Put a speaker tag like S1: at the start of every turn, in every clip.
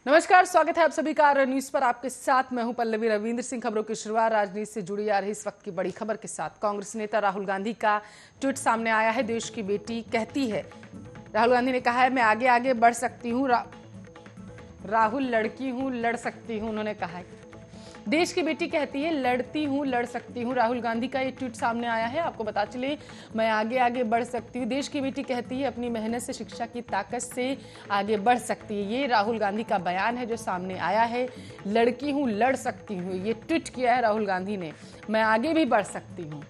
S1: नमस्कार, स्वागत है आप सभी का आर न्यूज पर। आपके साथ मैं हूं पल्लवी रविंद्र सिंह। खबरों की शुरुआत राजनीति से जुड़ी आ रही इस वक्त की बड़ी खबर के साथ। कांग्रेस नेता राहुल गांधी का ट्वीट सामने आया है। देश की बेटी कहती है, राहुल गांधी ने कहा है, मैं आगे आगे बढ़ सकती हूँ। राहुल लड़की हूँ, लड़ सकती हूँ। उन्होंने कहा है देश की बेटी कहती है, लड़ती हूँ, लड़ सकती हूँ। राहुल गांधी का ये ट्वीट सामने आया है। आपको बता चले, मैं आगे आगे बढ़ सकती हूँ। देश की बेटी कहती है, अपनी मेहनत से, शिक्षा की ताकत से आगे बढ़ सकती है। ये राहुल गांधी का बयान है जो सामने आया है। लड़की हूँ, लड़ सकती हूँ, ये ट्वीट किया है राहुल गांधी ने। मैं आगे भी बढ़ सकती हूँ।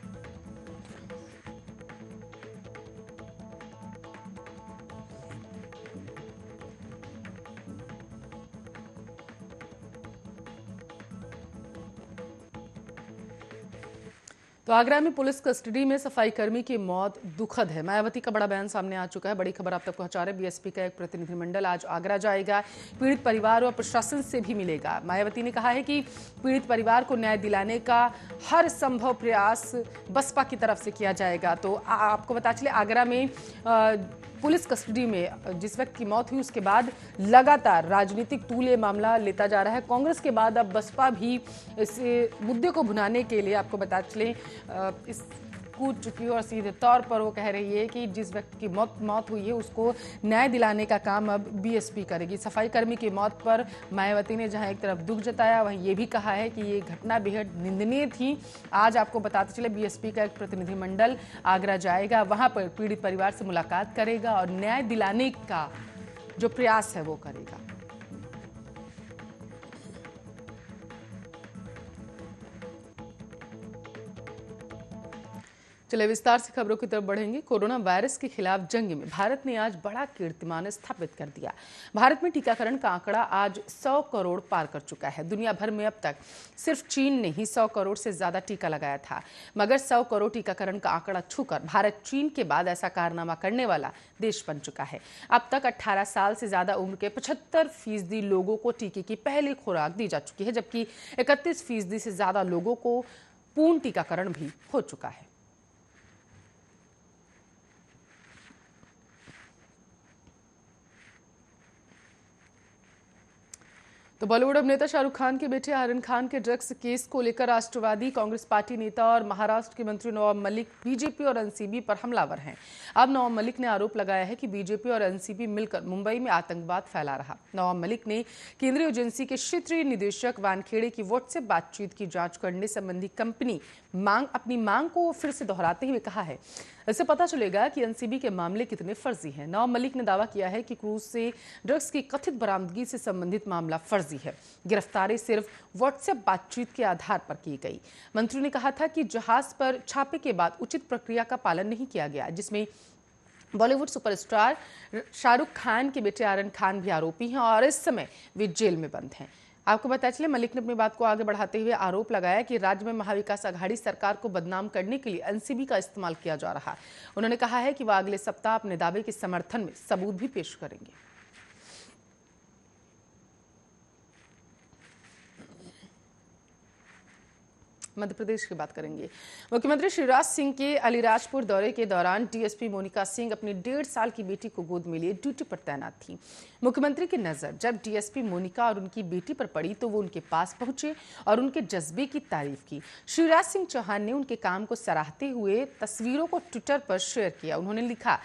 S1: तो आगरा में पुलिस कस्टडी में सफाई कर्मी की मौत दुखद है। मायावती का बड़ा बयान सामने आ चुका है। बड़ी खबर आप तक पहुंचा रहे बीएसपी का एक प्रतिनिधिमंडल आज आगरा जाएगा। पीड़ित परिवार और प्रशासन से भी मिलेगा। मायावती ने कहा है कि पीड़ित परिवार को न्याय दिलाने का हर संभव प्रयास बसपा की तरफ से किया जाएगा। तो आपको बता चले, आगरा में पुलिस कस्टडी में जिस व्यक्ति की मौत हुई उसके बाद लगातार राजनीतिक तूल ये मामला लेता जा रहा है। कांग्रेस के बाद अब बसपा भी इस मुद्दे को भुनाने के लिए, आपको बता चलें, इस कूद चुकी है और सीधे तौर पर वो कह रही है कि जिस व्यक्ति की मौत हुई है उसको न्याय दिलाने का काम अब बीएसपी करेगी। सफाई कर्मी की मौत पर मायावती ने जहां एक तरफ दुख जताया, वहीं ये भी कहा है कि ये घटना बेहद निंदनीय थी। आज आपको बताते चले, बीएसपी का एक प्रतिनिधिमंडल आगरा जाएगा, वहां पर पीड़ित परिवार से मुलाकात करेगा और न्याय दिलाने का जो प्रयास है वो करेगा। चलिए विस्तार से खबरों की तरफ बढ़ेंगे। कोरोना वायरस के खिलाफ जंग में भारत ने आज बड़ा कीर्तिमान स्थापित कर दिया। भारत में टीकाकरण का आंकड़ा आज 100 करोड़ पार कर चुका है। दुनिया भर में अब तक सिर्फ चीन ने ही 100 करोड़ से ज्यादा टीका लगाया था, मगर 100 करोड़ टीकाकरण का आंकड़ा छूकर भारत चीन के बाद ऐसा कारनामा करने वाला देश बन चुका है। अब तक 18 साल से ज्यादा उम्र के 75% लोगों को टीके की पहली खुराक दी जा चुकी है, जबकि 31% से ज्यादा लोगों को पूर्ण टीकाकरण भी हो चुका है। तो बॉलीवुड अभिनेता शाहरुख खान के बेटे आर्यन खान के ड्रग्स केस को लेकर राष्ट्रवादी कांग्रेस पार्टी नेता और महाराष्ट्र के मंत्री नवाब मलिक बीजेपी और एनसीबी पर हमलावर हैं। अब नवाब मलिक ने आरोप लगाया है कि बीजेपी और एनसीबी मिलकर मुंबई में आतंकवाद फैला रहा। नवाब मलिक ने केंद्रीय एजेंसी के क्षेत्रीय निदेशक वानखेड़े की व्हाट्सएप बातचीत की जांच करने संबंधी अपनी मांग को फिर से दोहराते हुए कहा है, इससे पता चलेगा कि एनसीबी के मामले कितने फर्जी हैं। नवाब मलिक ने दावा किया है कि क्रूज से ड्रग्स की कथित बरामदगी से संबंधित मामला फर्जी है। गिरफ्तारी सिर्फ व्हाट्सएप बातचीत के आधार पर की गई। मंत्री ने कहा था कि जहाज पर छापे के बाद उचित प्रक्रिया का पालन नहीं किया गया, जिसमें बॉलीवुड सुपरस्टार शाहरुख खान के बेटे आर्यन खान भी आरोपी हैं और इस समय वे जेल में बंद हैं। आपको पता चले, मलिक ने अपनी बात को आगे बढ़ाते हुए आरोप लगाया कि राज्य में महाविकास आघाड़ी सरकार को बदनाम करने के लिए एनसीबी का इस्तेमाल किया जा रहा है। उन्होंने कहा है कि वह अगले सप्ताह अपने दावे के समर्थन में सबूत भी पेश करेंगे। मध्य प्रदेश की बात करेंगे। मुख्यमंत्री शिवराज सिंह के अलीराजपुर दौरे के दौरान डीएसपी मोनिका सिंह अपनी 1.5 साल की बेटी को गोद में लिए ड्यूटी पर तैनात थी। मुख्यमंत्री की नजर जब डीएसपी मोनिका और उनकी बेटी पर पड़ी तो वो उनके पास पहुंचे और उनके जज्बे की तारीफ की। शिवराज सिंह चौहान ने उनके काम को सराहते हुए तस्वीरों को ट्विटर पर शेयर किया। उन्होंने लिखा,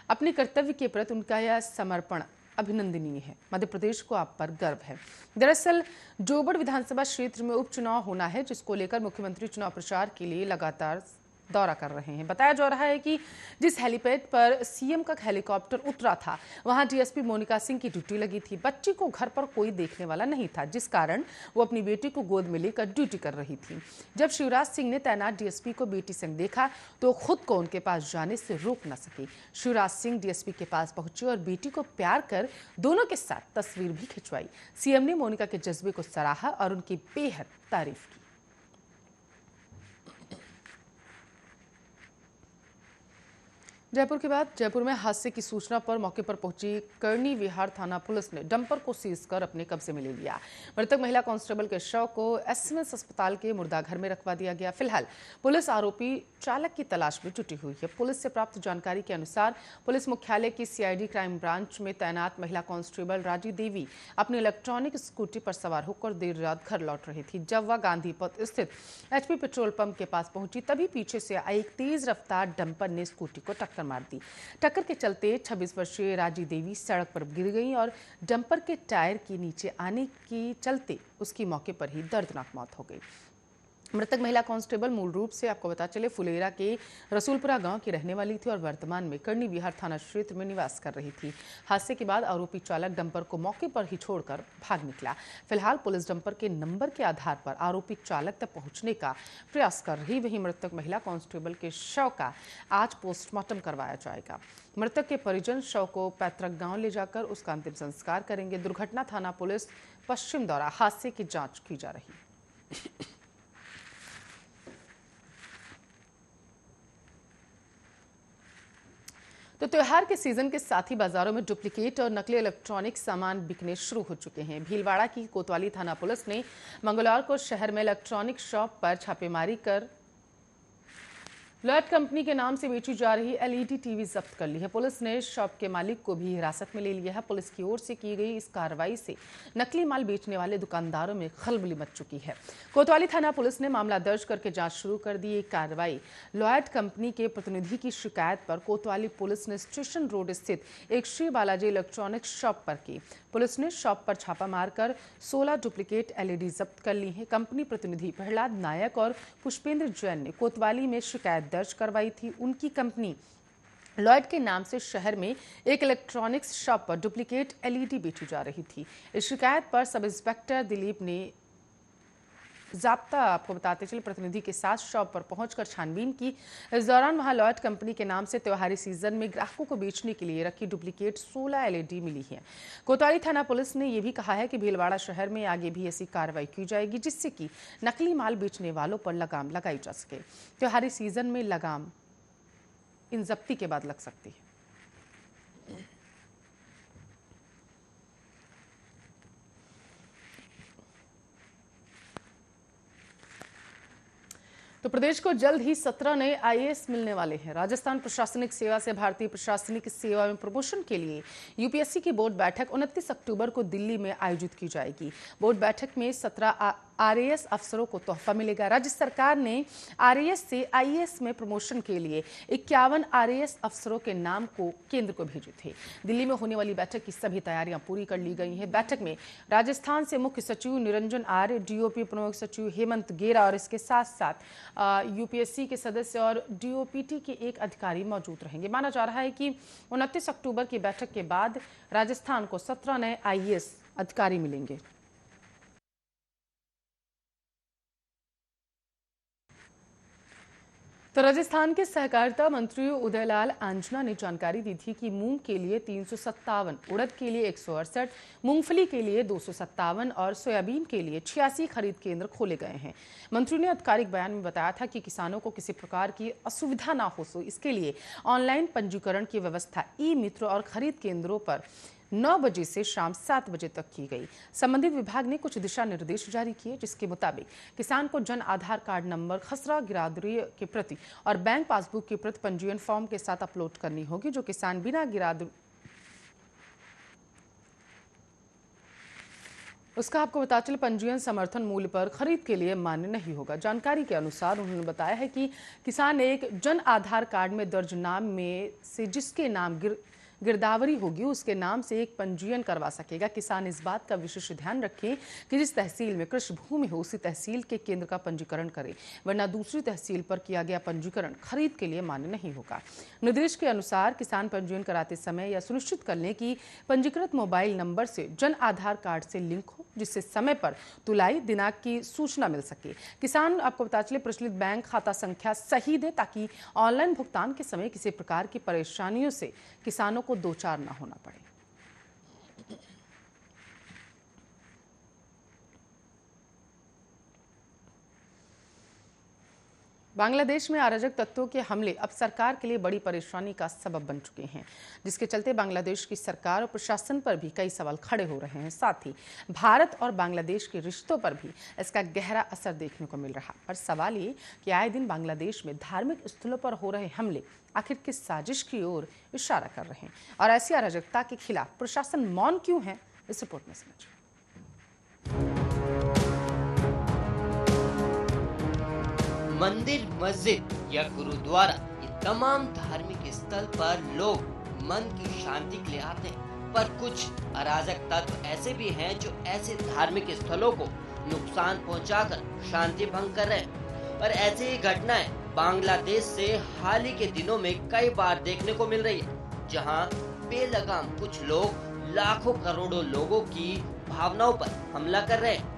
S1: अपने कर्तव्य के प्रति उनका यह समर्पण अभिनंदनीय है। मध्य प्रदेश को आप पर गर्व है। दरअसल जोबड़ विधानसभा क्षेत्र में उपचुनाव होना है, जिसको लेकर मुख्यमंत्री चुनाव प्रचार के लिए लगातार दौरा कर रहे हैं। बताया जा रहा है कि जिस हेलीपैड पर सीएम का हेलीकॉप्टर उतरा था, वहां डीएसपी मोनिका सिंह की ड्यूटी लगी थी। बच्ची को घर पर कोई देखने वाला नहीं था, जिस कारण वो अपनी बेटी को गोद में लेकर ड्यूटी कर रही थी। जब शिवराज सिंह ने तैनात डीएसपी को बेटी संग देखा तो खुद को उनके पास जाने से रोक न सकी। शिवराज सिंह डीएसपी के पास पहुंचे और बेटी को प्यार कर दोनों के साथ तस्वीर भी खिंचवाई। सीएम ने मोनिका के जज्बे को सराहा और उनकी बेहद तारीफ की। जयपुर के बाद जयपुर में हादसे की सूचना पर मौके पर पहुंची करनी विहार थाना पुलिस ने डंपर को सीज कर अपने कब्जे में ले लिया। मृतक महिला कांस्टेबल के शव को एसएमएस अस्पताल के मुर्दाघर में रखवा दिया गया। फिलहाल पुलिस आरोपी चालक की तलाश में जुटी हुई है। पुलिस से प्राप्त जानकारी के अनुसार पुलिस मुख्यालय की सीआईडी क्राइम ब्रांच में तैनात महिला कांस्टेबल राजी देवी अपनी इलेक्ट्रॉनिक स्कूटी पर सवार होकर देर रात घर लौट रही थी। जब वह गांधी पथ स्थित एचपी पेट्रोल पंप के पास पहुंची तभी पीछे से आई एक तेज रफ्तार डंपर ने स्कूटी को टक्कर मार दी। टक्कर के चलते 26 वर्षीय राजी देवी सड़क पर गिर गई और डंपर के टायर के नीचे आने के चलते उसकी मौके पर ही दर्दनाक मौत हो गई। मृतक महिला कांस्टेबल मूल रूप से आपको बता चले फुलेरा के रसूलपुरा गांव की रहने वाली थी और वर्तमान में करनी विहार थाना क्षेत्र में निवास कर रही थी। हादसे के बाद आरोपी चालक डंपर को मौके पर ही छोड़कर भाग निकला। फिलहाल पुलिस डंपर के नंबर के आधार पर आरोपी चालक तक पहुंचने का प्रयास कर रही। वहीं मृतक महिला कांस्टेबल के शव का आज पोस्टमार्टम करवाया जाएगा। मृतक के परिजन शव को पैतृक गांव ले जाकर उसका अंतिम संस्कार करेंगे। दुर्घटना थाना पुलिस पश्चिम द्वारा हादसे की जांच की जा रही है। तो त्योहार के सीजन के साथ ही बाजारों में डुप्लीकेट और नकली इलेक्ट्रॉनिक सामान बिकने शुरू हो चुके हैं। भीलवाड़ा की कोतवाली थाना पुलिस ने मंगलवार को शहर में इलेक्ट्रॉनिक शॉप पर छापेमारी कर लॉयड कंपनी के नाम से बेची जा रही एलईडी टीवी जब्त कर ली है। पुलिस ने शॉप के मालिक को भी हिरासत में ले लिया है। पुलिस की ओर से की गई इस कार्रवाई से नकली माल बेचने वाले दुकानदारों में खलबली मच चुकी है। कोतवाली थाना पुलिस ने मामला दर्ज करके जांच शुरू कर दी। एक कार्रवाई लॉयड कंपनी के प्रतिनिधि की शिकायत पर कोतवाली पुलिस ने स्टेशन रोड स्थित एक श्री बालाजी इलेक्ट्रॉनिक शॉप पर की। पुलिस ने शॉप पर छापा मारकर 16 डुप्लीकेट एलईडी जब्त कर ली है। कंपनी प्रतिनिधि प्रहलाद नायक और पुष्पेंद्र जैन ने कोतवाली में शिकायत दर्ज करवाई थी। उनकी कंपनी लॉयड के नाम से शहर में एक इलेक्ट्रॉनिक्स शॉप पर डुप्लीकेट एलईडी बेची जा रही थी। इस शिकायत पर सब इंस्पेक्टर दिलीप ने जाब्ता आपको बताते चले प्रतिनिधि के साथ शॉप पर पहुंचकर छानबीन की। इस दौरान वहां लॉयड कंपनी के नाम से त्योहारी सीजन में ग्राहकों को बेचने के लिए रखी डुप्लीकेट 16 एलईडी मिली है। कोतवाली थाना पुलिस ने यह भी कहा है कि भीलवाड़ा शहर में आगे भी ऐसी कार्रवाई की जाएगी जिससे कि नकली माल बेचने वालों पर लगाम लगाई जा सके। त्योहारी सीजन में लगाम इन जब्ती के बाद लग सकती है। तो प्रदेश को जल्द ही 17 नए आईएएस मिलने वाले हैं। राजस्थान प्रशासनिक सेवा से भारतीय प्रशासनिक सेवा में प्रमोशन के लिए यूपीएससी की बोर्ड बैठक 29 अक्टूबर को दिल्ली में आयोजित की जाएगी। बोर्ड बैठक में 17 आरएएस अफसरों को तोहफा मिलेगा। राज्य सरकार ने आरएएस से आईएएस में प्रमोशन के लिए 51 आरएएस अफसरों के नाम को केंद्र को भेजे थे। दिल्ली में होने वाली बैठक की सभी तैयारियां पूरी कर ली गई हैं। बैठक में राजस्थान से मुख्य सचिव निरंजन आर्य, डीओपी प्रमुख सचिव हेमंत गेरा और इसके साथ साथ यूपीएससी के सदस्य और डीओपीटी के एक अधिकारी मौजूद रहेंगे। माना जा रहा है कि 29 अक्टूबर की बैठक के बाद राजस्थान को 17 नए आईएएस अधिकारी मिलेंगे। तो राजस्थान के सहकारिता मंत्री उदयलाल आंजना ने जानकारी दी थी कि मूंग के लिए 357, उड़द के लिए 168, मूंगफली के लिए 257 और सोयाबीन के लिए 86 खरीद केंद्र खोले गए हैं। मंत्री ने आधिकारिक बयान में बताया था कि किसानों को किसी प्रकार की असुविधा ना हो, इसके लिए ऑनलाइन पंजीकरण की व्यवस्था ई मित्र और खरीद केंद्रों पर 9 बजे से शाम 7 बजे तक की गई। संबंधित विभाग ने कुछ दिशा निर्देश जारी किए जिसके मुताबिक किसान को जन आधार कार्ड नंबर, खसरा गिरदावरी की प्रति और बैंक पासबुक की प्रति पंजीयन फॉर्म के साथ अपलोड करनी होगी। जो किसान बिना गिरदावरी उसका आपको बता चले पंजीयन समर्थन मूल्य पर खरीद के लिए मान्य नहीं होगा। जानकारी के अनुसार उन्होंने बताया है कि किसान एक जन आधार कार्ड में दर्ज नाम में से जिसके नाम गिरदावरी होगी उसके नाम से एक पंजीयन करवा सकेगा। किसान इस बात का विशेष ध्यान रखें कि जिस तहसील में कृषि भूमि हो उसी तहसील के केंद्र का पंजीकरण करें, वरना दूसरी तहसील पर किया गया पंजीकरण खरीद के लिए मान्य नहीं होगा। निर्देश के अनुसार किसान पंजीयन कराते समय यह सुनिश्चित कर लें कि पंजीकृत मोबाइल नंबर से जन आधार कार्ड से लिंक हो, जिससे समय पर तुलाई दिनांक की सूचना मिल सके। किसान आपको बता चले प्रचलित बैंक खाता संख्या सही दे ताकि ऑनलाइन भुगतान के समय किसी प्रकार की परेशानियों से किसानों को दो चार ना होना पड़े। बांग्लादेश में अराजक तत्वों के हमले अब सरकार के लिए बड़ी परेशानी का सबब बन चुके हैं, जिसके चलते बांग्लादेश की सरकार और प्रशासन पर भी कई सवाल खड़े हो रहे हैं। साथ ही भारत और बांग्लादेश के रिश्तों पर भी इसका गहरा असर देखने को मिल रहा। पर सवाल ये कि आए दिन बांग्लादेश में धार्मिक स्थलों पर हो रहे हमले आखिर किस साजिश की ओर इशारा कर रहे हैं, और ऐसी अराजकता के खिलाफ प्रशासन मौन क्यों है, इस रिपोर्ट में समझिए।
S2: मंदिर, मस्जिद या गुरुद्वारा, ये तमाम धार्मिक स्थल पर लोग मन की शांति के लिए आते हैं, पर कुछ अराजक तत्व ऐसे भी हैं जो ऐसे धार्मिक स्थलों को नुकसान पहुंचाकर शांति भंग कर रहे हैं। और ऐसी ही घटनाएं बांग्लादेश से हाल ही के दिनों में कई बार देखने को मिल रही है, जहां बेलगाम कुछ लोग लाखों करोड़ों लोगों की भावनाओं पर हमला कर रहे हैं।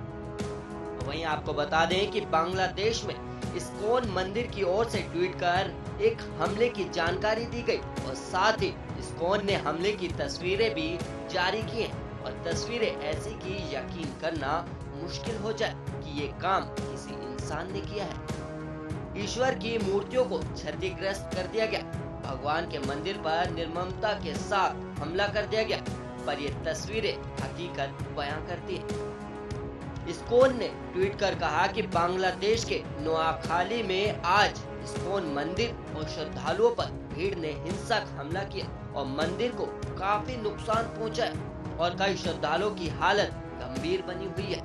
S2: वहीं आपको बता दें कि बांग्लादेश में इस्कॉन मंदिर की ओर से ट्वीट कर एक हमले की जानकारी दी गई, और साथ ही इस्कॉन ने हमले की तस्वीरें भी जारी की हैं, और तस्वीरें ऐसी कि यकीन करना मुश्किल हो जाए कि ये काम किसी इंसान ने किया है। ईश्वर की मूर्तियों को क्षतिग्रस्त कर दिया गया, भगवान के मंदिर पर निर्ममता के साथ हमला कर दिया गया, पर ये तस्वीरें हकीकत बयां करती है। इस्कॉन ने ट्वीट कर कहा कि बांग्लादेश के नोआखाली में आज इस्कॉन मंदिर और श्रद्धालुओं पर भीड़ ने हिंसक हमला किया और मंदिर को काफी नुकसान पहुंचाया, और कई श्रद्धालुओं की हालत गंभीर बनी हुई है।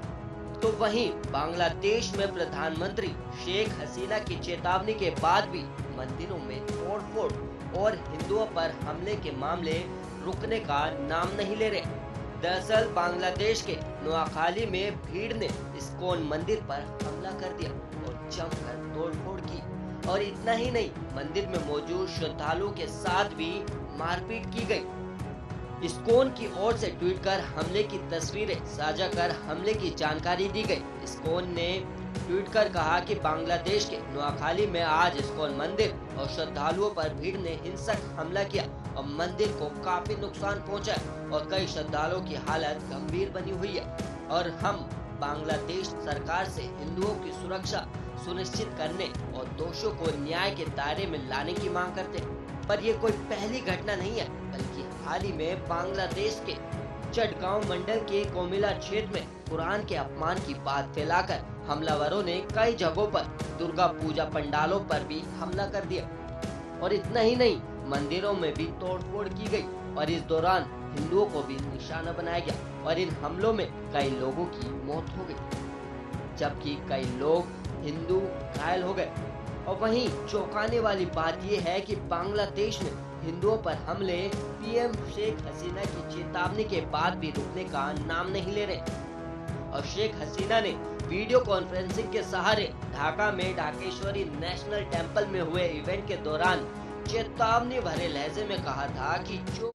S2: तो वहीं बांग्लादेश में प्रधानमंत्री शेख हसीना की चेतावनी के बाद भी मंदिरों में तोड़फोड़ और हिंदुओं पर हमले के मामले रुकने का नाम नहीं ले रहे। दरअसल बांग्लादेश के नोआखाली में भीड़ ने इस्कॉन मंदिर पर हमला कर दिया और जमकर तोड़फोड़ की, और इतना ही नहीं, मंदिर में मौजूद श्रद्धालुओं के साथ भी मारपीट की गई। इस्कॉन की ओर से ट्वीट कर हमले की तस्वीरें साझा कर हमले की जानकारी दी गई। इस्कॉन ने ट्वीट कर कहा कि बांग्लादेश के नोआखाली में आज इस्कॉन मंदिर और श्रद्धालुओं पर भीड़ ने हिंसक हमला किया और मंदिर को काफी नुकसान पहुंचा, और कई श्रद्धालुओं की हालत गंभीर बनी हुई है, और हम बांग्लादेश सरकार से हिंदुओं की सुरक्षा सुनिश्चित करने और दोषियों को न्याय के दायरे में लाने की मांग करते हैं। पर ये कोई पहली घटना नहीं है, बल्कि हाल ही में बांग्लादेश के चटगांव मंडल के कोमिला क्षेत्र में कुरान के अपमान की बात फैलाकर हमलावरों ने कई जगहों पर दुर्गा पूजा पंडालों पर भी हमला कर दिया, और इतना ही नहीं, मंदिरों में भी तोड़फोड़ की गई, और इस दौरान हिंदुओं को भी निशाना बनाया गया, और इन हमलों में कई लोगों की मौत हो गई, जबकि कई लोग हिंदू घायल हो गए। और वहीं चौंकाने वाली बात यह है कि बांग्लादेश में हिंदुओं पर हमले पीएम शेख हसीना की चेतावनी के बाद भी रुकने का नाम नहीं ले रहे, और शेख हसीना ने वीडियो कॉन्फ्रेंसिंग के सहारे ढाका में ढाकेश्वरी नेशनल टेंपल में हुए इवेंट के दौरान चेतावनी भरे लहजे में कहा था कि जो